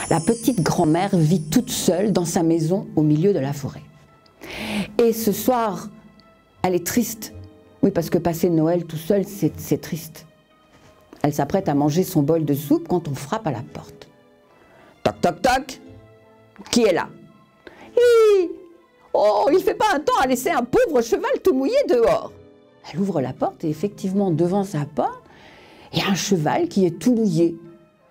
La petite grand-mère vit toute seule dans sa maison au milieu de la forêt. Et ce soir, elle est triste. Oui, parce que passer Noël tout seul, c'est triste. Elle s'apprête à manger son bol de soupe quand on frappe à la porte. Toc, toc, toc. Qui est là? Hi. Oh, il ne fait pas un temps à laisser un pauvre cheval tout mouillé dehors. Elle ouvre la porte et effectivement, devant sa porte, il y a un cheval qui est tout mouillé.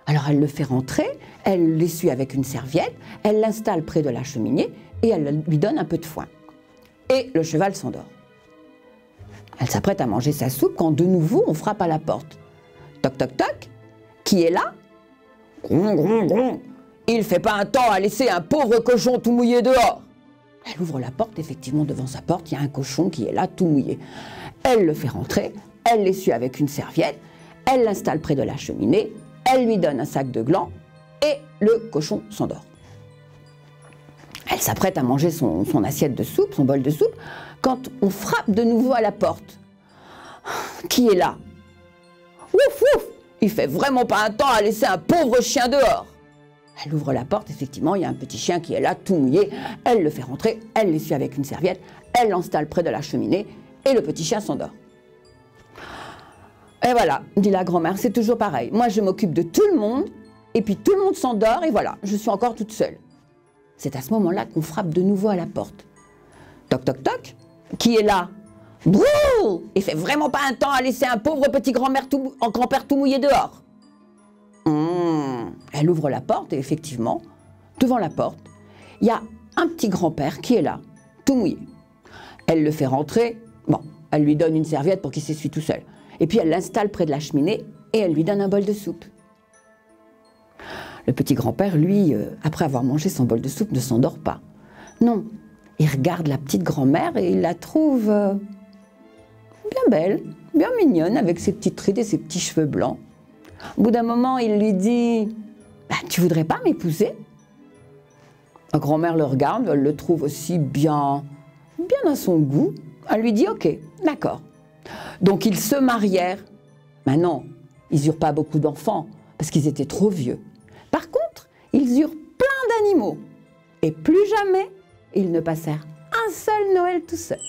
Alors elle le fait rentrer, elle l'essuie avec une serviette, elle l'installe près de la cheminée et elle lui donne un peu de foin. Et le cheval s'endort. Elle s'apprête à manger sa soupe quand de nouveau on frappe à la porte. Toc toc toc, qui est là? Gron gron gron, il ne fait pas un temps à laisser un pauvre cochon tout mouillé dehors. Elle ouvre la porte, effectivement devant sa porte il y a un cochon qui est là tout mouillé. Elle le fait rentrer, elle l'essuie avec une serviette, elle l'installe près de la cheminée, elle lui donne un sac de gland et le cochon s'endort. Elle s'apprête à manger son assiette de soupe, son bol de soupe, quand on frappe de nouveau à la porte. Qui est là? Ouf ouf, il fait vraiment pas un temps à laisser un pauvre chien dehors. Elle ouvre la porte, effectivement, il y a un petit chien qui est là, tout mouillé. Elle le fait rentrer, elle l'essuie avec une serviette, elle l'installe près de la cheminée et le petit chien s'endort. Et voilà, dit la grand-mère, c'est toujours pareil. Moi, je m'occupe de tout le monde et puis tout le monde s'endort et voilà, je suis encore toute seule. C'est à ce moment-là qu'on frappe de nouveau à la porte. Toc, toc, toc, qui est là? Brrr, il fait vraiment pas un temps à laisser un pauvre petit grand-père tout mouillé dehors. Elle ouvre la porte et effectivement, devant la porte, il y a un petit grand-père qui est là, tout mouillé. Elle le fait rentrer, bon, elle lui donne une serviette pour qu'il s'essuie tout seul. Et puis elle l'installe près de la cheminée et elle lui donne un bol de soupe. Le petit grand-père, lui, après avoir mangé son bol de soupe, ne s'endort pas. Non, il regarde la petite grand-mère et il la trouve bien belle, bien mignonne, avec ses petites rides et ses petits cheveux blancs. Au bout d'un moment, il lui dit bah, « Tu voudrais pas m'épouser ?» La grand-mère le regarde, elle le trouve aussi bien à son goût. Elle lui dit « Ok, d'accord. » Donc ils se marièrent. Maintenant, ils n'eurent pas beaucoup d'enfants parce qu'ils étaient trop vieux. Par contre, ils eurent plein d'animaux. Et plus jamais, ils ne passèrent un seul Noël tout seuls.